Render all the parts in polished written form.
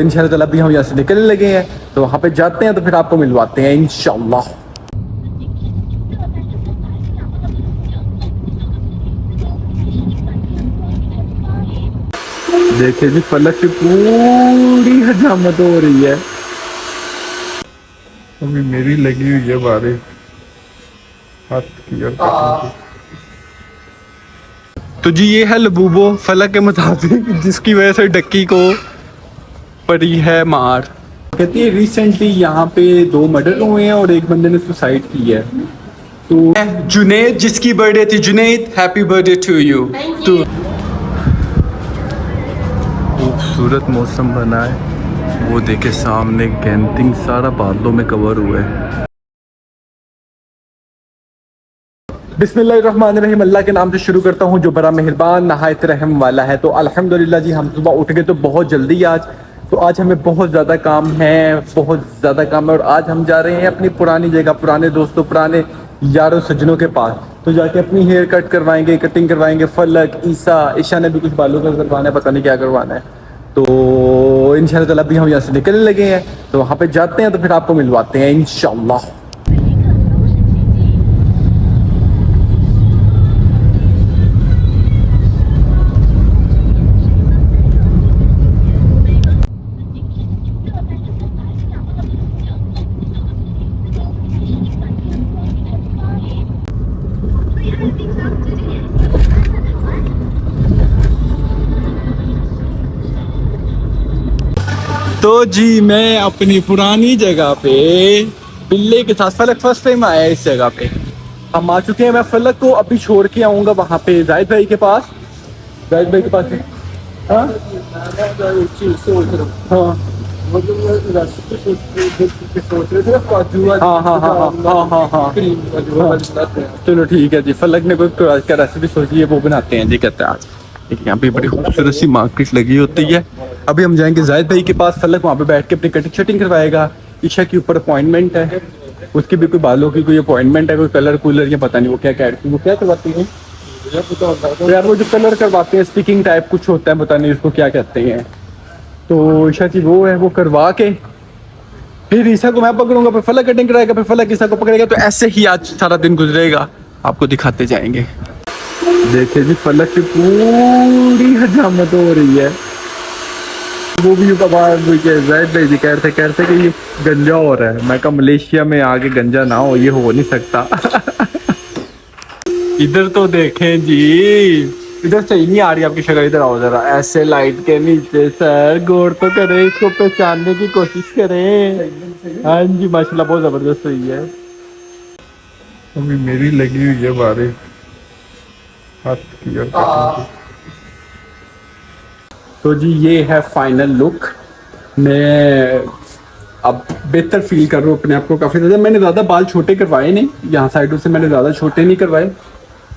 इंशाल्लाह ताला अभी हम यहाँ से निकलने लगे हैं, तो वहाँ पे जाते हैं तो फिर आपको मिलवाते हैं इंशाल्लाह। देखिए जी फलक की पूरी हजामत हो रही है। अभी मेरी लगी हुई है बारिश हाथ की और कटने की। तो जी ये है लबूबो फलक के मुताबिक, जिसकी वजह से डक्की को पड़ी है मार। कहती है रिसेंटली यहाँ पे 2 मर्डर हुए हैं और एक बंदे ने सुसाइड की है। तो जुनैद जिसकी बर्थडे थी, Junaid happy birthday to you. तो खूबसूरत मौसम बना है, वो देखे सामने कैंपिंग सारा बादलों में कवर हुआ है। बिस्मिल्लाहिर्रहमानिर्रहीम, अल्लाह के नाम से शुरू करता हूँ जो बड़ा मेहरबान नहायत रहम वाला है। तो अल्हम्दुलिल्लाह जी, हम सुबह उठ गए तो बहुत जल्दी आज। तो आज हमें बहुत ज़्यादा काम है, बहुत ज़्यादा काम है। और आज हम जा रहे हैं अपनी पुरानी जगह, पुराने दोस्तों, पुराने यारों सज्जनों के पास। तो जाके अपनी हेयर कट करवाएंगे, कटिंग करवाएंगे। फलक, ईशा ने भी कुछ बालों का करवाना है, पता नहीं क्या करवाना है। तो इंशाल्लाह ताला अभी हम यहाँ से निकलने लगे हैं, तो वहाँ पे जाते हैं तो फिर आपको मिलवाते हैं इंशाल्लाह। तो जी मैं अपनी पुरानी जगह पे बिल्ले के साथ, फलक फर्स्ट टाइम आया है इस जगह पे। हम आ चुके हैं। मैं फलक को अभी छोड़ के आऊँगा वहाँ पे जाहिद भाई के पास। जाहिद भाई के पास हाँ चलो ठीक है जी। फलक ने कोई क्या रेसिपी सोची है, वो बनाते हैं जी। कहते हैं आज यहाँ पे बड़ी खूबसूरत सी मार्केट लगी होती है। अभी हम जाएंगे जाहिद भाई के पास। फलक वहाँ पे बैठ के अपनी कटिंग शटिंग करवाएगा। ईशा के ऊपर अपॉइंटमेंट है, उसकी भी कोई बालों की कोई अपॉइंटमेंट है, कोई कलर कूलर या पता नहीं वो क्या करवाती है यार। वो जो कलर करवाते हैं स्टिकिंग टाइप कुछ होता है, पता नहीं उसको क्या कहते हैं। तो ईशा की वो है, वो करवा के फिर ईशा को मैं पकड़ूंगा, फिर फलक कटिंग कराएगा, फिर फलक ईशा को पकड़ेगा। तो ऐसे ही आज सारा दिन गुजरेगा, आपको दिखाते जाएंगे। देखिए जी फलक की पूरी हजामत हो रही है। वो भी जाहिद भाई जी कहते कि ये गंजा हो रहा है। मैं कहा मलेशिया में आगे गंजा ना हो, ये हो नहीं सकता। इधर तो देखें जी, इधर सही नहीं आ रही आपकी शक्ल। इधर आओ जरा, ऐसे लाइट के नीचे सर गौर तो करें, इसको पहचानने की कोशिश करें। हाँ जी माशाल्लाह बहुत जबरदस्त हुई है। अभी मेरी लगी हुई है बारिश हाथ की और कटने की। तो जी ये है फाइनल लुक। मैं अब बेहतर फील कर रहा हूँ अपने आप को काफ़ी ज़्यादा। मैंने ज़्यादा बाल छोटे करवाए नहीं, यहाँ साइडों से मैंने ज़्यादा छोटे नहीं करवाए।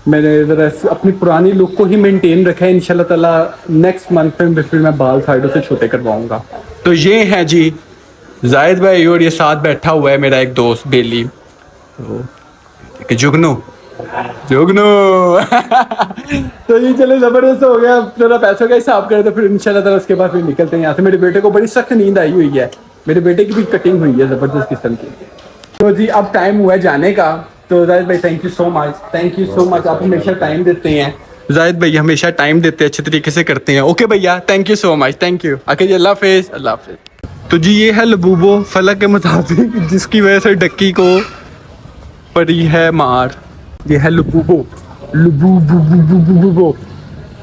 मैंने ज़रा अपनी पुरानी लुक को ही मेंटेन रखा है। इंशाल्लाह ताला नेक्स्ट मंथ में फिर मैं बाल साइडों से छोटे करवाऊँगा। तो ये है जी जाहिद भाई, और ये साथ बैठा हुआ है मेरा एक दोस्त बेली, तो जुगनू। तो ये चले जबरदस्त हो गया। थोड़ा पैसों का हिसाब करें तो फिर इंशाल्लाह ताला उसके बाद फिर निकलते हैं यहाँ से। मेरे बेटे को बड़ी सख्त नींद आई हुई है, मेरे बेटे की भी कटिंग हुई है जबरदस्त किस्म की। तो जी अब टाइम हुआ है जाने का। तो जाहिद भाई thank you so much, thank you so much. आप हमेशा टाइम देते हैं जाहिद भाई, हमेशा टाइम देते हैं, अच्छे तरीके से करते हैं। ओके भैया, thank you so much, thank you. Okay जी, अल्लाह हाफिज़, अल्लाह हाफिज़। तो जी ये है लबूबो फलक के मुताबिक, जिसकी वजह से डक्की को पड़ी है मार। ये है लबूबो।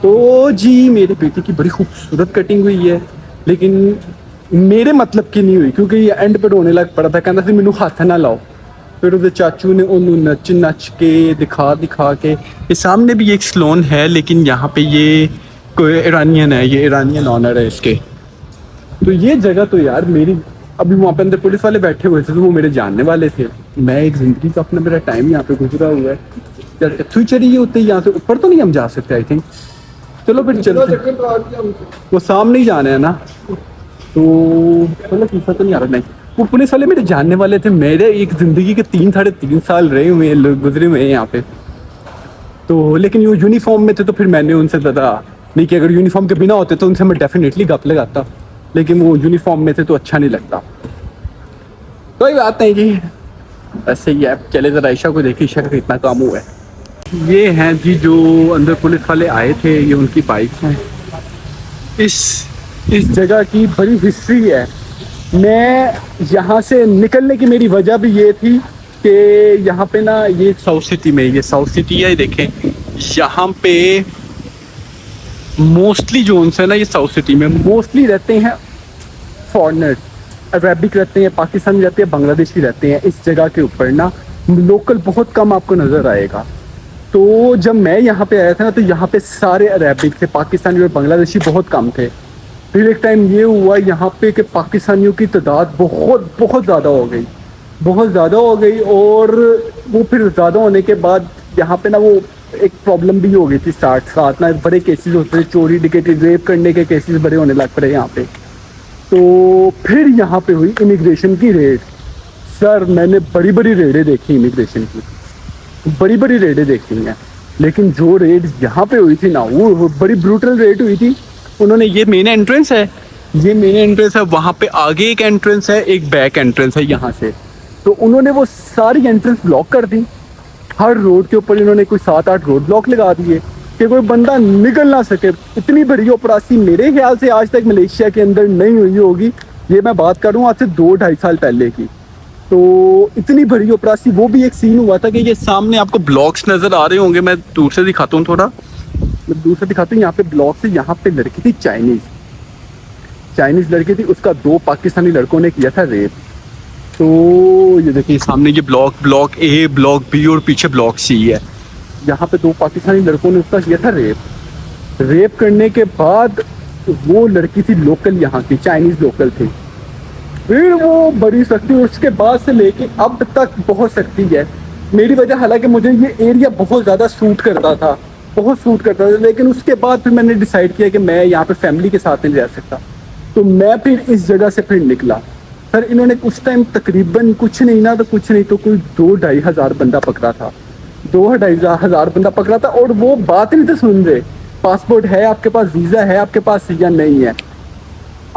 तो जी मेरे बेटे की बड़ी खूबसूरत कटिंग हुई है, लेकिन मेरे मतलब की नहीं हुई, क्योंकि ये एंड पे रोने लग पड़ा था। कहता सी मैनू हाथ ना लाओ। फिर उसके चाचू ने उन्होंने नच के दिखा के, ये सामने भी एक सलोन है, लेकिन यहाँ पे ये कोई ईरानियन है, ये ईरानियन ऑनर है इसके। तो ये जगह तो यार मेरी, अभी वहाँ पे अंदर पुलिस वाले बैठे हुए थे तो वो मेरे जानने वाले थे। मैं एक ज़िंदगी का अपना मेरा टाइम यहाँ पे गुजरा हुआ है। फ्यूचर ये होते यहाँ से ऊपर तो नहीं हम जा सकते आई थिंक। चलो फिर चलते, वो सामने ही जाना है ना। तो मतलब किस्सा तो नहीं आ रहा, नहीं वो पुलिस वाले मेरे जानने वाले थे। मेरे एक ज़िंदगी के 3-3.5 साल रहे हुए हैं, गुजरे हुए हैं यहाँ पे। तो लेकिन वो यूनिफॉर्म में थे तो फिर मैंने उनसे ज़्यादा नहीं कि अगर यूनिफॉर्म के बिना होते तो उनसे मैं डेफिनेटली गप लगाता। लेकिन वो यूनिफॉर्म में थे तो अच्छा नहीं लगता। कोई बात नहीं जी, ऐसे ही है। चले जरा ईशा को देखिए, ईशा का कितना काम हुआ है। ये हैं जी जो अंदर पुलिस वाले आए थे, ये उनकी बाइक हैं। इस जगह की बड़ी हिस्ट्री है। मैं यहाँ से निकलने की मेरी वजह भी ये थी कि यहाँ पे ना, ये साउथ सिटी में, ये साउथ सिटी है, देखें यहाँ पे मोस्टली जो है ना, ये साउथ सिटी में मोस्टली रहते हैं फॉरेनर, अरबिक रहते हैं, पाकिस्तानी रहते हैं, बांग्लादेशी रहते हैं। इस जगह के ऊपर ना लोकल बहुत कम आपको नज़र आएगा। तो जब मैं यहाँ पे आया था ना, तो यहाँ पे सारे अरबिक थे, पाकिस्तानी और बांग्लादेशी बहुत कम थे। फिर एक टाइम ये हुआ यहाँ पे कि पाकिस्तानियों की तादाद बहुत बहुत ज़्यादा हो गई, बहुत ज़्यादा हो गई। और वो फिर ज़्यादा होने के बाद यहाँ पे ना वो एक प्रॉब्लम भी हो गई थी। साथ ना बड़े केसेस होते थे, चोरी डकैती रेप करने के केसेस बड़े होने लग पड़े यहाँ पे। तो फिर यहाँ पे हुई इमिग्रेशन की रेड। सर मैंने बड़ी बड़ी रेडें देखी इमिग्रेशन की, बड़ी बड़ी रेडें देखी हैं, लेकिन जो रेड यहाँ पे हुई थी ना, वो बड़ी ब्रूटल रेड हुई थी। उन्होंने, ये मेन एंट्रेंस है, ये मेन एंट्रेंस है, वहाँ पे आगे एक एंट्रेंस है, एक बैक एंट्रेंस है यहाँ से। तो उन्होंने वो सारी एंट्रेंस ब्लॉक कर दी। हर रोड के ऊपर इन्होंने कोई 7-8 रोड ब्लॉक लगा दिए कि कोई बंदा निकल ना सके। इतनी बड़ी ऑपरेशन मेरे ख्याल से आज तक मलेशिया के अंदर नहीं हुई होगी। ये मैं बात करूँ आज से 2-2.5 साल पहले की। तो इतनी बड़ी ऑपरेशन, वो भी एक सीन हुआ था कि ये सामने आपको ब्लॉक्स नज़र आ रहे होंगे, मैं दूर से दिखाता हूँ, थोड़ा मैं दूर से दिखाता हूँ। यहाँ पे ब्लॉक से, यहाँ पे लड़की थी चाइनीज़ लड़की थी, उसका 2 पाकिस्तानी लड़कों ने किया था रेप। तो ये देखिए सामने ये ब्लॉक ए, ब्लॉक बी और पीछे ब्लॉक सी है। यहाँ पे 2 पाकिस्तानी लड़कों ने उसका किया था रेप करने के बाद वो लड़की थी लोकल, यहाँ की चाइनीज़ लोकल थी। फिर वो बड़ी सख्ती, उसके बाद से लेके अब तक बहुत सख्ती है मेरी वजह। हालांकि मुझे ये एरिया बहुत ज़्यादा सूट करता था, लेकिन उसके बाद फिर मैंने डिसाइड किया कि मैं यहाँ पे फैमिली के साथ नहीं रह सकता। तो मैं फिर इस जगह से फिर निकला। सर इन्होंने उस टाइम तकरीबन कुछ नहीं तो कोई 2-2.5 हज़ार बंदा पकड़ा था, 2-2.5 हज़ार बंदा पकड़ा था। और वो बात नहीं तो सुन रहे, पासपोर्ट है आपके पास, वीज़ा है आपके पास या नहीं है।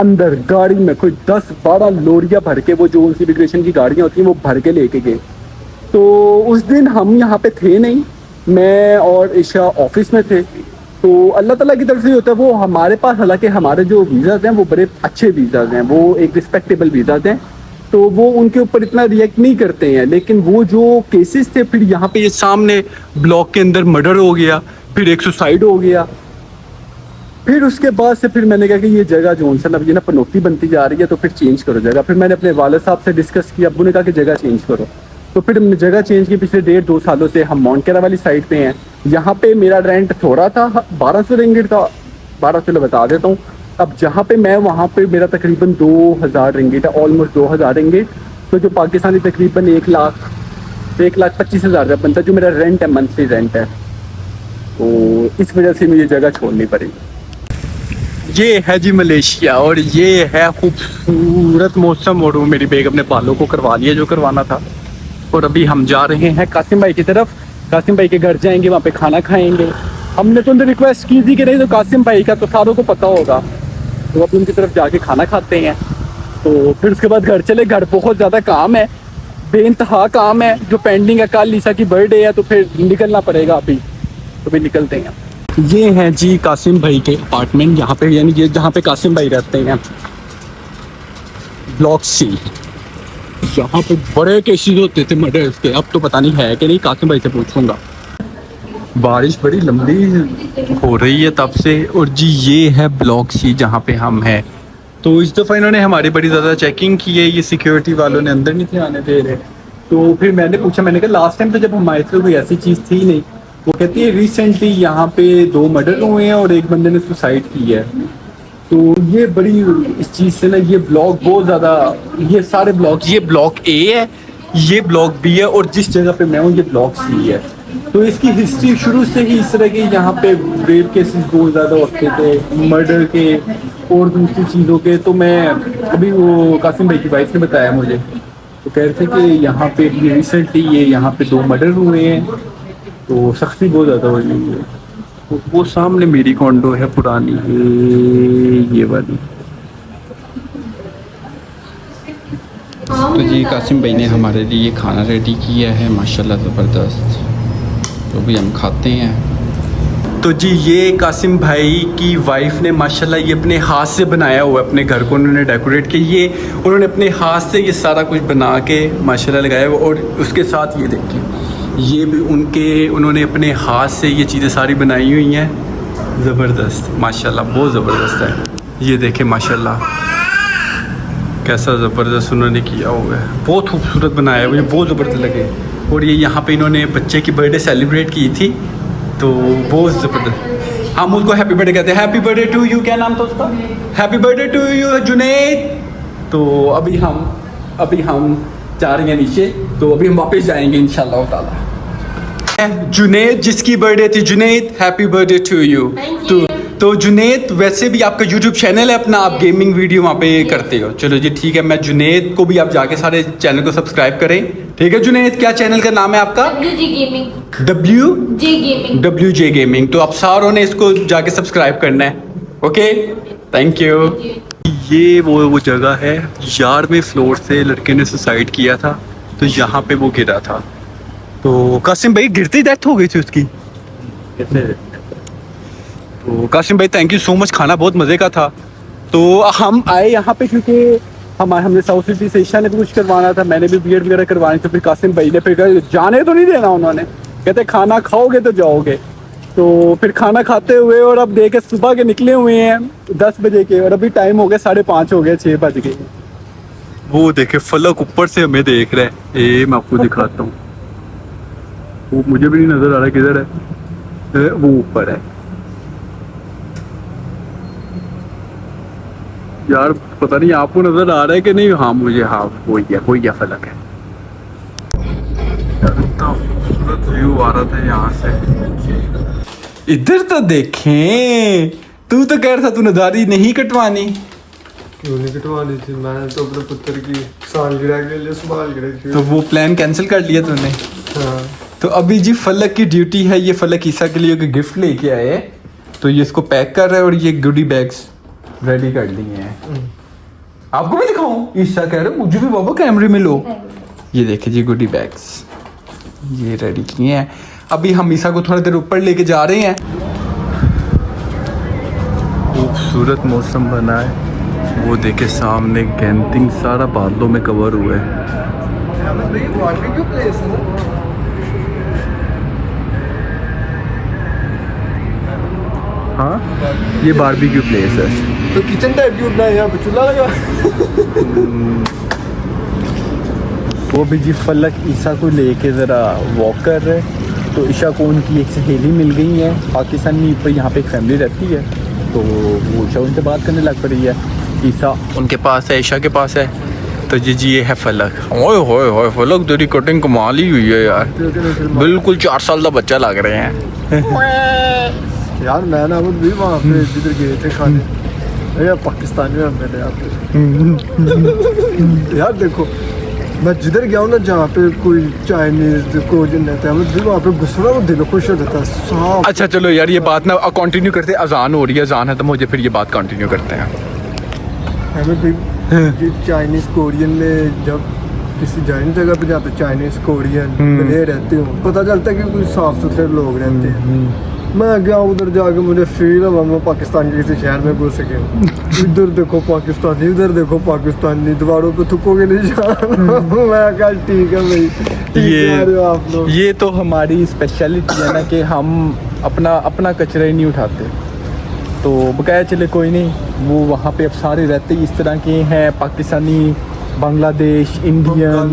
अंदर गाड़ी में कोई 10-12 लोरियाँ भर के, वो जो उनकी इमिग्रेशन की गाड़ियाँ होती हैं वो भर के लेके गए। तो उस दिन हम यहाँ पे थे नहीं, मैं और ईशा ऑफिस में थे। तो अल्लाह ताला की तरफ से होता है वो हमारे पास, हालांकि हमारे जो वीज़ाज़ हैं वो बड़े अच्छे वीज़ाज़ हैं, वो एक रिस्पेक्टेबल वीज़ाज़ हैं, तो वो उनके ऊपर इतना रिएक्ट नहीं करते हैं। लेकिन वो जो केसेस थे, फिर यहाँ पे ये सामने ब्लॉक के अंदर मर्डर हो गया, फिर एक सुसाइड हो गया। फिर उसके बाद से फिर मैंने कहा कि ये जगह जो उनसे अब ये ना पनौती बनती जा रही है, तो फिर चेंज करो जगह। फिर मैंने अपने वालिद साहब से डिस्कस किया, अब्बू ने कहा कि जगह चेंज करो। तो फिर हमने जगह चेंज की। पिछले 1.5-2 सालों से हम मोंटेरा वाली साइड पे हैं। यहाँ पे मेरा रेंट थोड़ा था, 1200 रिंगिट था, 12 चलो बता देता हूँ। अब जहाँ पे मैं, वहाँ पे मेरा तकरीबन 2000 रिंगिट है, ऑलमोस्ट 2000 रिंगिट। तो जो पाकिस्तानी तकरीबन 1,25,000 का बनता है, जो मेरा रेंट है, मंथली रेंट है। तो इस वजह से मुझे जगह छोड़नी पड़ी। ये है जी मलेशिया, और ये है खूबसूरत मौसम। और वो मेरी बेगम ने बालों को करवा लिया जो करवाना था। और अभी हम जा रहे हैं कासिम भाई की तरफ, कासिम भाई के घर जाएंगे, वहाँ पे खाना खाएंगे। हमने तो उनसे रिक्वेस्ट की थी कि नहीं, तो कासिम भाई का तो सारों को पता होगा, तो अब उनकी तरफ जाके खाना खाते हैं। तो फिर उसके बाद घर चले। घर बहुत ज़्यादा काम है, बेइंतहा काम है जो पेंडिंग है। कल लीसा की बर्थडे है, तो फिर निकलना पड़ेगा अभी, तो भी निकलते हैं। ये हैं जी कासिम भाई के अपार्टमेंट, यहाँ पे, यानी ये जहाँ पे कासिम भाई रहते हैं, ब्लॉक सी। यहाँ पे बड़े केसेस होते थे मर्डर्स के, अब तो पता नहीं है कि नहीं, कासिम भाई से पूछूंगा। बारिश बड़ी लंबी हो रही है तब से। और जी ये है ब्लॉक सी जहाँ पे हम हैं। तो इस दफ़ा इन्होंने हमारी बड़ी ज़्यादा चेकिंग की है, ये सिक्योरिटी वालों ने अंदर नहीं थे आने दे रहे। तो फिर मैंने पूछा, मैंने कहा लास्ट टाइम तो जब हम आए थे कोई ऐसी चीज़ थी नहीं। वो कहती है रिसेंटली यहाँ पे 2 मर्डर हुए हैं और एक बंदे ने सुसाइड की है। तो ये बड़ी इस चीज़ से ना, ये ब्लॉक बहुत ज़्यादा, ये सारे ब्लॉक, ये ब्लॉक ए है, ये ब्लॉक बी है, और जिस जगह पे मैं हूँ ये ब्लॉक सी है। तो इसकी हिस्ट्री शुरू से ही इस तरह की, यहाँ पे रेप केसेस बहुत ज़्यादा होते थे, मर्डर के और दूसरी चीज़ों के। तो मैं अभी, वो कासिम भाई की वाइफ ने बताया मुझे, तो कह रहे थे कि यहाँ पे रिसेंटली ये यहाँ पे 2 मर्डर हुए हैं, तो सख्ती बहुत ज़्यादा हो रही है। वो सामने मेरी कॉन्डो है पुरानी, ये वाली, तो जी कासिम भाई ने हमारे लिए खाना रेडी किया है माशाल्लाह ज़बरदस्त, तो भी हम खाते हैं। तो जी ये कासिम भाई की वाइफ ने माशाल्लाह ये अपने हाथ से बनाया हुआ है, अपने घर को उन्होंने डेकोरेट किया, ये उन्होंने अपने हाथ से ये सारा कुछ बना के माशाल्लाह लगाया हुआ। और उसके साथ ये देखिए ये भी उन्होंने अपने हाथ से ये चीज़ें सारी बनाई हुई हैं, ज़बरदस्त माशाल्लाह, बहुत ज़बरदस्त है। ये देखें माशाल्लाह कैसा ज़बरदस्त उन्होंने किया हुआ है, बहुत खूबसूरत बनाया है, मुझे बहुत ज़बरदस्त लगे। और ये यहाँ पे इन्होंने बच्चे की बर्थडे सेलिब्रेट की थी, तो बहुत ज़बरदस्त। हम उसको हैप्पी बर्थडे कहते हैं, हैप्पी बर्थडे टू यू, क्या नाम था उसका, happy birthday to you Junaid. तो अभी हम जा रहे हैं नीचे, तो अभी हम वापस जाएंगे इंशाल्लाह ताला। जुनैद जिसकी बर्थडे थी, Junaid happy birthday to you. तो जुनैद वैसे भी आपका यूट्यूब चैनल है अपना, आप गेमिंग वीडियो वहाँ पे करते हो, चलो जी ठीक है। मैं जुनैद को भी आप जाके सारे चैनल को सब्सक्राइब करें, ठीक है जुनैद? क्या चैनल का नाम है आपका? WJ gaming. तो आप सारों ने इसको जाके सब्सक्राइब करना है, ओके, थैंक यू। ये वो जगह है, 11वें फ्लोर से लड़के ने सुसाइड किया था, तो यहाँ पे वो गिरा था। तो कासिम भाई गिरते ही डेथ हो गई थी उसकी। तो कासिम भाई थैंक यू सो मच, खाना बहुत मज़े का था। तो हम आए यहाँ पे क्योंकि हमने साउथ सिटी से ईशा ने भी कुछ करवाना था, मैंने भी बीएड वगैरह करवानी थी। फिर कासिम भाई ने फिर जाने तो नहीं देना, उन्होंने कहते खाना खाओगे तो जाओगे। तो फिर खाना खाते हुए और अब देखे सुबह के निकले हुए हैं 10 बजे के, और अभी टाइम हो गया 5:30 हो गया, 6 बज गए। वो देखे फलक ऊपर से हमें देख रहा है, मैं आपको दिखाता हूँ, वो मुझे भी नहीं नजर आ रहा किधर है, वो ऊपर है यार, पता नहीं आपको नजर आ रहा है कि नहीं। हाँ मुझे, हाँ वही है फलक है। इतना खूबसूरत व्यू आ रहा था यहाँ से। इधर तो देखें, तू तो कह रहा था तू नज़ारी नहीं कटवानी। क्यों नहीं कटवानी थी, मैं तो अपने पुत्र की सालगिरह के लिए सालगिरह की। तो वो प्लान कैंसिल कर लिया तूने? हाँ। तो अभी जी फलक की ड्यूटी है, ये फलक ईसा के लिए गिफ्ट लेके आए हैं, तो ये इसको पैक कर रहा है और ये गुडी बैग्स रेडी कर लिए हैं। आपको भी दिखाऊं? ईसा कह रहे मुझे भी बाबा कैमरे में लो। ये देखिए जी गुडी बैग्स ये रेडी किए हैं। अभी हम ईसा को थोड़ा देर ऊपर लेके जा रहे हैं। खूबसूरत मौसम बना है, वो देखे सामने कैंपिंग सारा बादलों में कवर हुआ है। हाँ ये बारबेक्यू प्लेस है, तो किचन टाइप की उठना है, यहाँ पे चूल्हा लगा। वो भी जी फलक ईसा को लेके ज़रा वॉक कर रहे हैं। तो ईशा को उनकी एक सहेली मिल गई है पाकिस्तानी, पर यहाँ पे एक फैमिली रहती है, तो वो ईशा उनसे बात करने लग पड़ी है। ईसा उनके पास है, ईशा के पास है। तो जी ये है फलक। ओए होए होए फलक तेरी कटिंग कमाल ही हुई है यार, बिल्कुल 4 साल का बच्चा लग रहे हैं। यार मैं ना भी वहाँ पे जिधर गए थे खाने, यार पाकिस्तानी में मैंने यार देखो मैं जिधर गया हूँ ना, जहाँ पे कोई चाइनीज कोरियन रहता है, मैं वहाँ पे घुसना वो दिल खुश हो जाता है साफ। अच्छा चलो यार ये बात ना कंटिन्यू करते, अजान हो रही है, अजान है तो मुझे फिर ये बात कंटिन्यू करते हैं। हमें भी चाइनीज कोरियन में जब किसी जानी जगह पे जहाँ पे चाइनीज कोरियन मिले रहते हो, पता चलता है कि कोई साफ सुथरे लोग रहते हैं। मैं गया उधर जाके मुझे फील हुआ मैं पाकिस्तान के किसी शहर में घुस गया। इधर देखो पाकिस्तानी, इधर देखो पाकिस्तानी, दीवारों पे थुकोगे नहीं जाना। मैं कहा ठीक है भाई, आप लोग। ये तो हमारी स्पेशलिटी है ना कि हम अपना कचरा ही नहीं उठाते। तो बकाया चले कोई नहीं, वो वहाँ पे अब सारे रहते इस तरह के हैं, पाकिस्तानी, बांग्लादेश, इंडियन।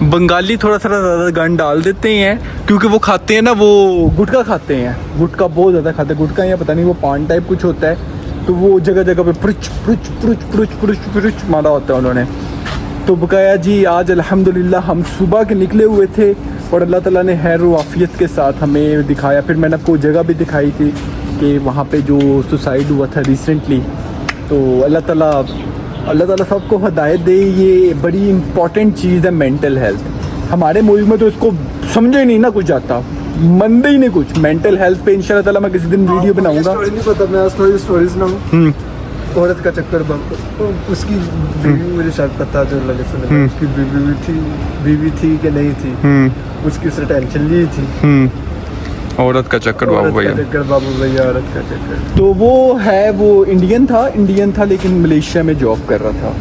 बंगाली थोड़ा सा ज़्यादा गन डाल देते हैं क्योंकि वो खाते हैं ना, वो गुटखा खाते हैं, गुटखा बहुत ज़्यादा खाते हैं। गुटखा या पता नहीं वो पान टाइप कुछ होता है, तो वो जगह जगह पे पुरुच पुरुच पुरुच पुरुच पुरुच पुरुच मारा होता है उन्होंने। तो बकाया जी आज अल्हम्दुलिल्लाह हम सुबह के निकले हुए थे और अल्लाह ताला ने खैर व आफियत के साथ हमें दिखाया। फिर मैंने आपको जगह भी दिखाई थी कि वहाँ पे जो सुसाइड हुआ था रिसेंटली। तो अल्लाह ताला सबको हिदायत दे। ये बड़ी इंपॉर्टेंट चीज़ है मेंटल हेल्थ। हमारे मुल्क में तो इसको समझे नहीं ना कुछ जाता, मनते ही नहीं कुछ। मेंटल हेल्थ पे इंशाल्लाह ताला मैं किसी दिन वीडियो बनाऊंगा। नहीं पता, मैं थोड़ी स्टोरी सुनाऊं। औरत का चक्कर उसकी बीवी, मुझे शायद पता जो लगे सुने, उसकी बीवी थी कि नहीं थी, उसकी उसने टेंशन ली थी। औरत का चक्कर बाबू औरत का भैया। चक्कर बाबू भैया, औरत का चक्कर। तो वो इंडियन था लेकिन मलेशिया में जॉब कर रहा था।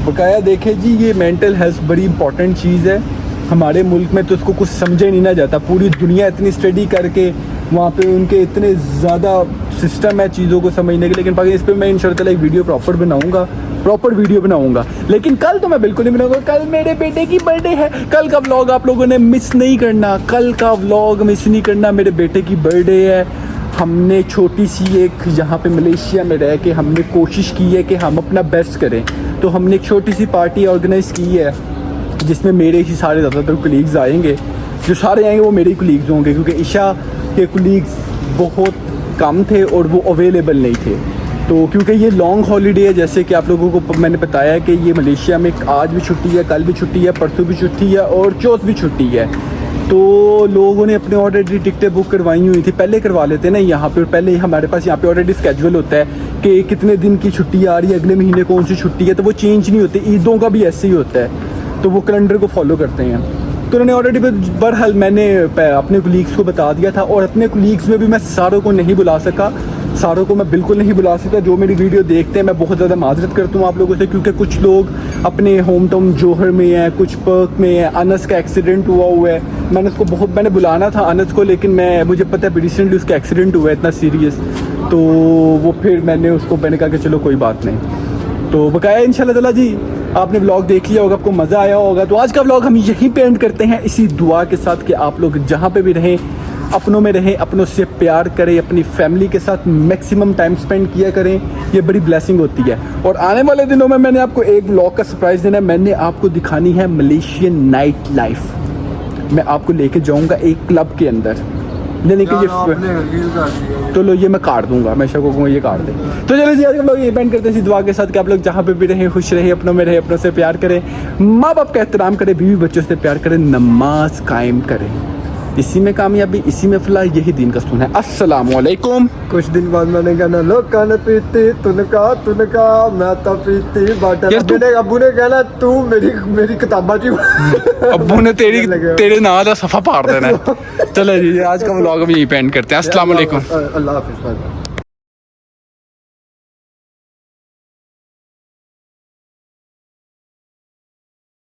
बकाया देखे जी, ये मेंटल हेल्थ बड़ी इंपॉर्टेंट चीज़ है हमारे मुल्क में, तो उसको कुछ समझे नहीं ना जाता। पूरी दुनिया इतनी स्टडी करके वहाँ पे उनके इतने ज़्यादा सिस्टम है चीज़ों को समझने के, लेकिन इस पर मैं इंशाल्लाह एक वीडियो प्रॉपर वीडियो बनाऊंगा। लेकिन कल तो मैं बिल्कुल नहीं बनाऊंगा, कल मेरे बेटे की बर्थडे है। कल का व्लॉग आप लोगों ने मिस नहीं करना, कल का व्लॉग मिस नहीं करना। मेरे बेटे की बर्थडे है। हमने छोटी सी एक यहाँ पे मलेशिया में रह के हमने कोशिश की है कि हम अपना बेस्ट करें, तो हमने एक छोटी सी पार्टी ऑर्गेनाइज़ की है जिसमें मेरे ही सारे ज़्यादातर कुलीग्स आएंगे। जो सारे आएंगे वो मेरे ही कुलीग्स होंगे, क्योंकि ईशा के कुलीग्स बहुत कम थे और वो अवेलेबल नहीं थे। तो क्योंकि ये लॉन्ग हॉलीडे है, जैसे कि आप लोगों को मैंने बताया कि ये मलेशिया में आज भी छुट्टी है, कल भी छुट्टी है, परसों भी छुट्टी है और चौथ भी छुट्टी है। तो लोगों ने अपने ऑलरेडी टिकटें बुक करवाई हुई थी, पहले करवा लेते हैं ना यहाँ पे। पहले हमारे पास यहाँ पे ऑलरेडी स्केड्यूल होता है कि कितने दिन की छुट्टी आ रही है, अगले महीने कौन सी छुट्टी है, तो वो चेंज नहीं होती। ईदों का भी ऐसे ही होता है, तो वो कैलेंडर को फॉलो करते हैं। तो उन्होंने ऑलरेडी, बहरहाल मैंने अपने कुलीग्स को बता दिया था, और अपने कुलीग्स में भी मैं सारों को नहीं बुला सका, सारों को मैं बिल्कुल नहीं बुला सकता। जो मेरी वीडियो देखते हैं मैं बहुत ज़्यादा माजरत करता हूँ आप लोगों से, क्योंकि कुछ लोग अपने होम टाउन जोहर में हैं, कुछ पर्क में है। अनस का एक्सीडेंट हुआ है, मैंने बुलाना था अनस को, लेकिन मुझे पता है रिसेंटली उसका एक्सीडेंट हुआ है इतना सीरियस, तो वो फिर मैंने कहा कि चलो कोई बात नहीं। तो बकाया इंशाल्लाह ताला जी आपने व्लॉग देख लिया होगा, आपको मज़ा आया होगा। तो आज का व्लॉग हम यहीं पे एंड करते हैं, इसी दुआ के साथ कि आप लोग जहाँ पे भी रहें अपनों में रहें, अपनों से प्यार करें, अपनी फैमिली के साथ मैक्सिमम टाइम स्पेंड किया करें। ये बड़ी ब्लेसिंग होती है। और आने वाले दिनों में मैंने आपको एक व्लॉग का सरप्राइज़ देना है। मैंने आपको दिखानी है मलेशियन नाइट लाइफ। मैं आपको लेके जाऊँगा एक क्लब के अंदर, यानी कि ये तो लो ये मैं काट दूंगा, हमेशा को ये काट दे। तो चलो जी आज हम लोग ये पेंट करते हैं इसी दुआ के साथ कि आप लोग जहाँ पे भी रहें खुश रहें, अपनों में रहें, अपनों से प्यार करें, माँ बाप का एहतराम करें, बीवी बच्चों से प्यार करें, नमाज कायम करें। इसी में कामयाबी, इसी में फलाह, यही दीन का सुन है। अस्सलाम वालेकुम। कुछ दिन बाद मैंने कहना लोग कान पीती तुनका मैं तो पीती बाटा। अबू ने कहना तू मेरी किताबा की अब्बू ने तेरे नाम का सफ़ा पाड़ देना है। चलो जी आज का व्लॉग हम यहीं पे एंड करते हैं। अस्सलाम वालेकुम। अल्लाह हाफिज़।